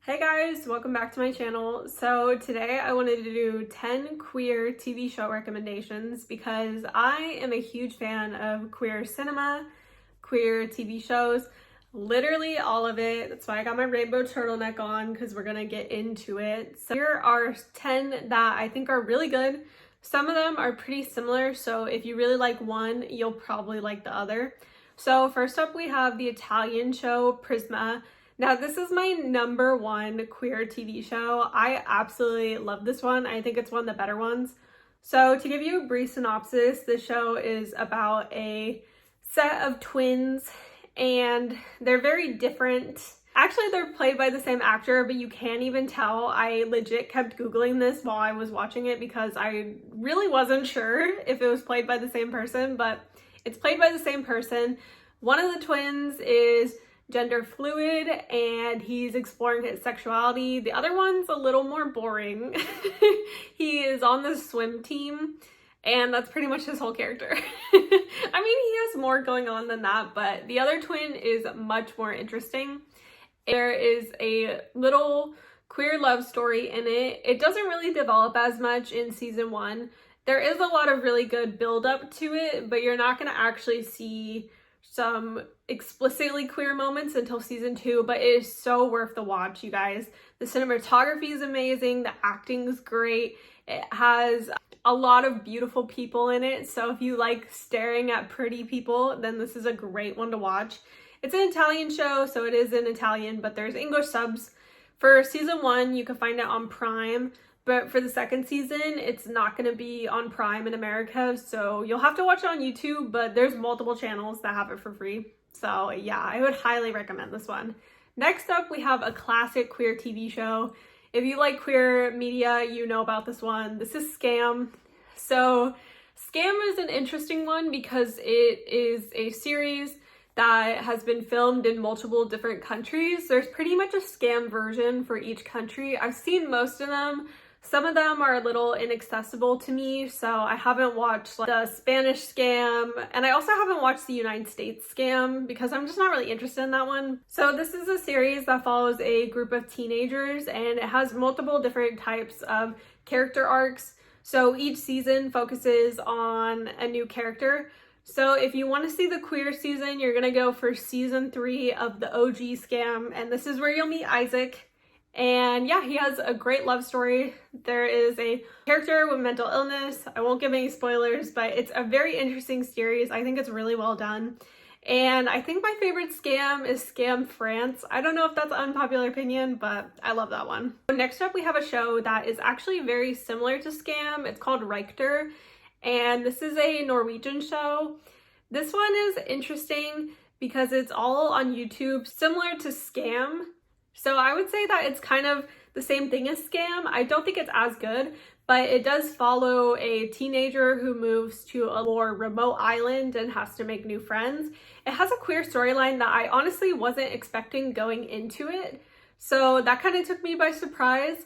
Hey guys, welcome back to my channel. So today I wanted to do 10 queer TV show recommendations because I am a huge fan of queer cinema, queer TV shows, literally all of it. That's why I got my rainbow turtleneck on because we're gonna get into it. So here are 10 that I think are really good. Some of them are pretty similar, so if you really like one, you'll probably like the other. So first up we have the Italian show Prisma. Now, this is my number one queer TV show. I absolutely love this one. I think it's one of the better ones. So to give you a brief synopsis, the show is about a set of twins and they're very different. Actually, they're played by the same actor, but you can't even tell. I legit kept Googling this while I was watching it because I really wasn't sure if it was played by the same person, but it's played by the same person. One of the twins is gender fluid and he's exploring his sexuality. The other one's a little more boring. He is on the swim team and that's pretty much his whole character. I mean, he has more going on than that, but the other twin is much more interesting. There is a little queer love story in it. It doesn't really develop as much in season 1. There is a lot of really good build up to it, but you're not going to actually see some explicitly queer moments until season 2, but it is so worth the watch, you guys. The cinematography is amazing, the acting is great, it has a lot of beautiful people in it, so if you like staring at pretty people, then this is a great one to watch. It's an Italian show, so it is in Italian, but there's English subs. For season 1, you can find it on Prime, but for the second season, it's not going to be on Prime in America, so you'll have to watch it on YouTube, but there's multiple channels that have it for free. So yeah, I would highly recommend this one. Next up, we have a classic queer TV show. If you like queer media, you know about this one. This is Scam. So Scam is an interesting one because it is a series that has been filmed in multiple different countries. There's pretty much a Scam version for each country. I've seen most of them. Some of them are a little inaccessible to me, so I haven't watched the Spanish Scam, and I also haven't watched the United States Scam because I'm just not really interested in that one. So this is a series that follows a group of teenagers, and it has multiple different types of character arcs. So each season focuses on a new character. So if you want to see the queer season, you're gonna go for season 3 of the OG Scam, and this is where you'll meet Isaac. And yeah, he has a great love story. There is a character with mental illness. I won't give any spoilers, but it's a very interesting series. I think it's really well done. And I think my favorite Scam is Scam France. I don't know if that's an unpopular opinion, but I love that one. Next up, we have a show that is actually very similar to Scam. It's called Richter, and this is a Norwegian show. This one is interesting because it's all on YouTube, similar to Scam. So I would say that it's kind of the same thing as Scam. I don't think it's as good, but it does follow a teenager who moves to a more remote island and has to make new friends. It has a queer storyline that I honestly wasn't expecting going into it, so that kind of took me by surprise.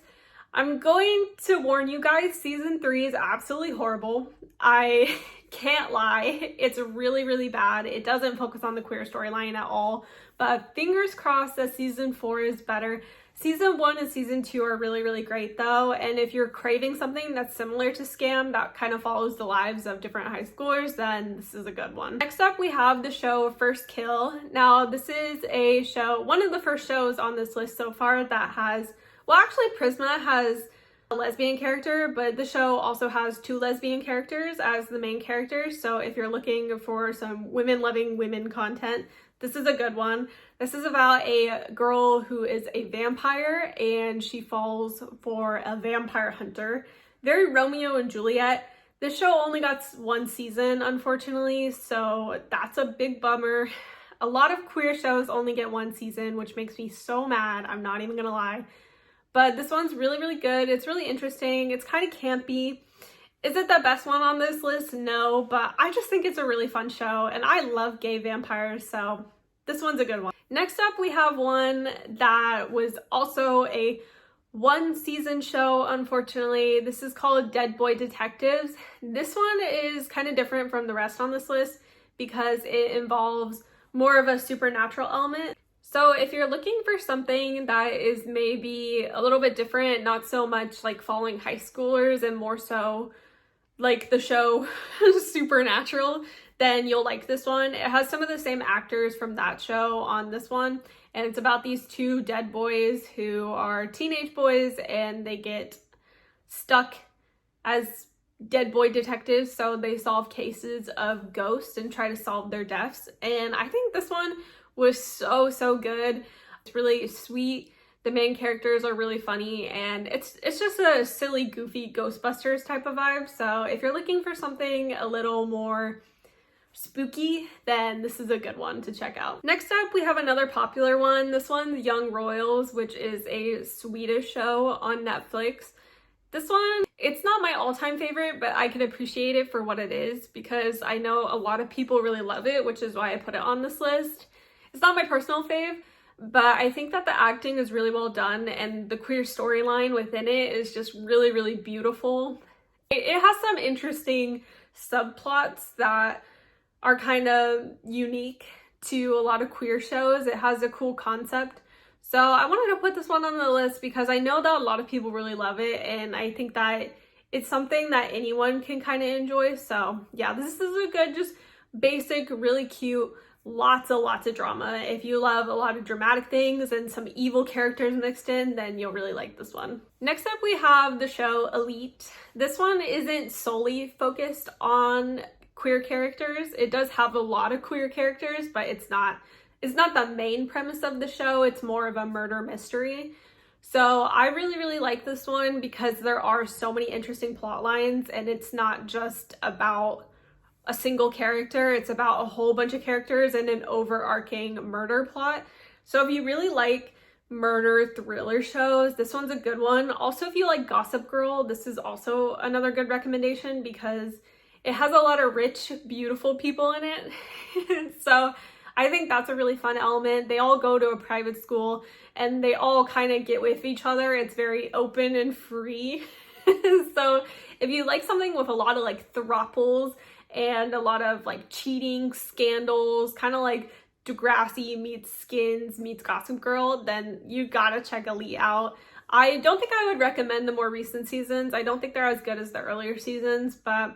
I'm going to warn you guys, season 3 is absolutely horrible. I can't lie, it's really, really bad. It doesn't focus on the queer storyline at all, but fingers crossed that season 4 is better. Season 1 and season 2 are really, really great though, and if you're craving something that's similar to Scam that kind of follows the lives of different high schoolers, then this is a good one. Next up, we have the show First Kill. Now, this is a show, one of the first shows on this list so far that has, well, actually Prisma has a lesbian character, but the show also has 2 lesbian characters as the main characters. So if you're looking for some women-loving women content, this is a good one. This is about a girl who is a vampire and she falls for a vampire hunter. Very Romeo and Juliet. This show only got 1 season, unfortunately, so that's a big bummer. A lot of queer shows only get 1 season, which makes me so mad. I'm not even gonna lie. But this one's really, really good. It's really interesting. It's kind of campy. Is it the best one on this list? No, but I just think it's a really fun show and I love gay vampires, so this one's a good one. Next up, we have one that was also a 1 season show, unfortunately. This is called Dead Boy Detectives. This one is kind of different from the rest on this list because it involves more of a supernatural element. So if you're looking for something that is maybe a little bit different, not so much like following high schoolers and more so like the show Supernatural, then you'll like this one. It has some of the same actors from that show on this one, and it's about these two dead boys who are teenage boys and they get stuck as dead boy detectives, so they solve cases of ghosts and try to solve their deaths. And I think this one was so good. It's really sweet. The main characters are really funny, and it's just a silly, goofy Ghostbusters type of vibe. So if you're looking for something a little more spooky, then this is a good one to check out. Next up, we have another popular one. This one's Young Royals, which is a Swedish show on Netflix. This one, it's not my all-time favorite, but I can appreciate it for what it is because I know a lot of people really love it, which is why I put it on this list. It's not my personal fave, but I think that the acting is really well done and the queer storyline within it is just really beautiful. It has some interesting subplots that are kind of unique to a lot of queer shows. It has a cool concept. So I wanted to put this one on the list because I know that a lot of people really love it, and I think that it's something that anyone can kind of enjoy. So yeah, this is a good, just basic, really cute, lots of drama. If you love a lot of dramatic things and some evil characters mixed in, then you'll really like this one. Next up, we have the show Elite. This one isn't solely focused on queer characters. It does have a lot of queer characters, but it's not the main premise of the show. It's more of a murder mystery. So I really like this one because there are so many interesting plot lines, and it's not just about a single character. It's about a whole bunch of characters and an overarching murder plot. So if you really like murder thriller shows, this one's a good one. Also, if you like Gossip Girl, this is also another good recommendation because it has a lot of rich, beautiful people in it. So I think that's a really fun element. They all go to a private school and they all kind of get with each other. It's very open and free. So if you like something with a lot of like throuples and a lot of like cheating scandals, kind of like Degrassi meets Skins meets Gossip Girl, then you gotta check Elite out. I don't think I would recommend the more recent seasons. I don't think they're as good as the earlier seasons, but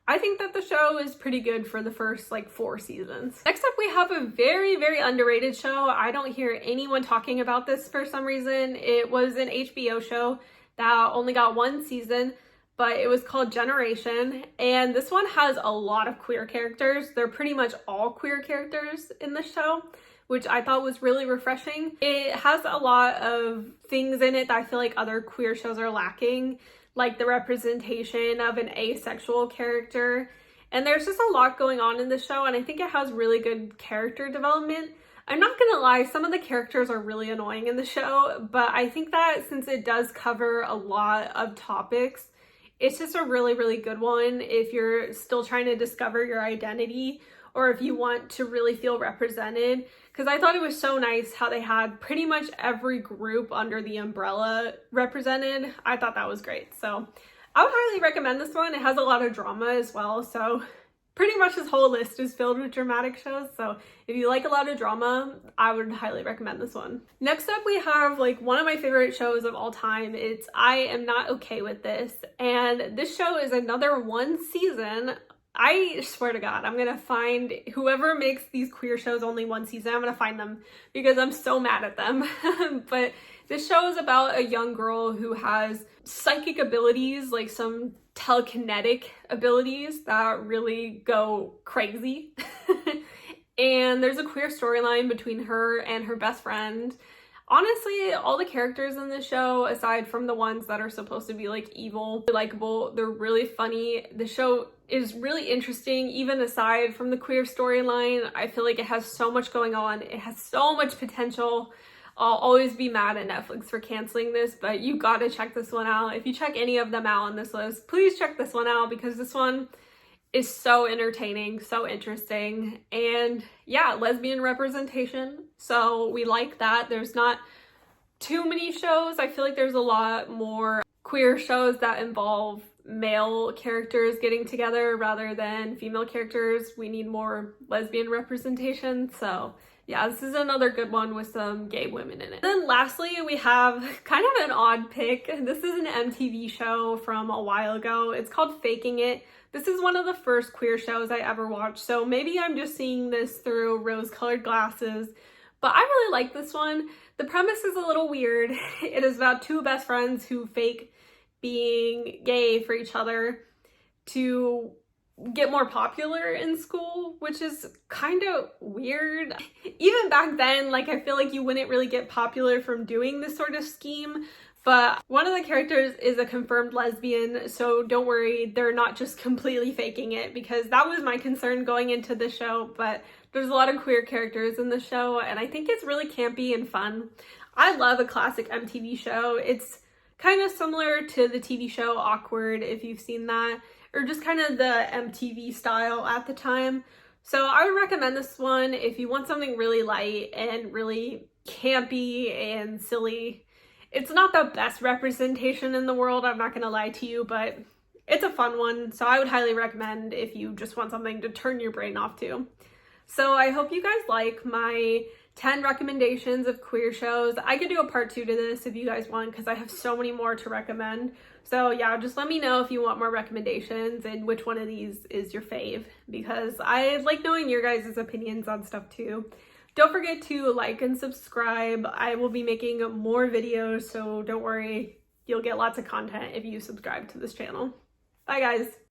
I think that the show is pretty good for the first like 4 seasons. Next up, we have a very underrated show. I don't hear anyone talking about this for some reason. It was an HBO show that only got 1 season, but it was called Generation, and this one has a lot of queer characters. They're pretty much all queer characters in the show, which I thought was really refreshing. It has a lot of things in it that I feel like other queer shows are lacking, like the representation of an asexual character. And there's just a lot going on in the show, and I think it has really good character development. I'm not gonna lie, some of the characters are really annoying in the show, but I think that since it does cover a lot of topics, it's just a really good one if you're still trying to discover your identity or if you want to really feel represented. Because I thought it was so nice how they had pretty much every group under the umbrella represented. I thought that was great. So I would highly recommend this one. It has a lot of drama as well. So pretty much this whole list is filled with dramatic shows. So if you like a lot of drama, I would highly recommend this one. Next up, we have like one of my favorite shows of all time. It's I Am Not Okay With This. And this show is another 1 season. I swear to God, I'm gonna find whoever makes these queer shows only 1 season, I'm gonna find them because I'm so mad at them. But this show is about a young girl who has psychic abilities, like some telekinetic abilities that really go crazy. And there's a queer storyline between her and her best friend. Honestly, all the characters in the show, aside from the ones that are supposed to be like evil, likable, they're really funny. The show is really interesting, even aside from the queer storyline. I feel like it has so much going on. It has so much potential. I'll always be mad at Netflix for canceling this, but you gotta check this one out. If you check any of them out on this list, please check this one out because this one is so entertaining, so interesting, and yeah, lesbian representation. So we like that. There's not too many shows. I feel like there's a lot more queer shows that involve male characters getting together rather than female characters. We need more lesbian representation. So Yeah, this is another good one with some gay women in it. And then lastly, we have kind of an odd pick. This is an MTV show from a while ago. It's called Faking It. This is one of the first queer shows I ever watched, so maybe I'm just seeing this through rose-colored glasses, but I really like this one. The premise is a little weird. It is about two best friends who fake being gay for each other to get more popular in school, which is kind of weird. Even back then, like, I feel like you wouldn't really get popular from doing this sort of scheme, but one of the characters is a confirmed lesbian, so don't worry, they're not just completely faking it, because that was my concern going into the show. But there's a lot of queer characters in the show, and I think it's really campy and fun. I love a classic MTV show. It's kind of similar to the TV show Awkward, if you've seen that, or just kind of the MTV style at the time. So I would recommend this one if you want something really light and really campy and silly. It's not the best representation in the world, I'm not gonna lie to you, but it's a fun one, so I would highly recommend if you just want something to turn your brain off to. So I hope you guys like my 10 recommendations of queer shows. I could do a part 2 to this if you guys want, because I have so many more to recommend. So yeah, just let me know if you want more recommendations and which one of these is your fave, because I like knowing your guys' opinions on stuff too. Don't forget to like and subscribe. I will be making more videos, so don't worry, you'll get lots of content if you subscribe to this channel. Bye guys!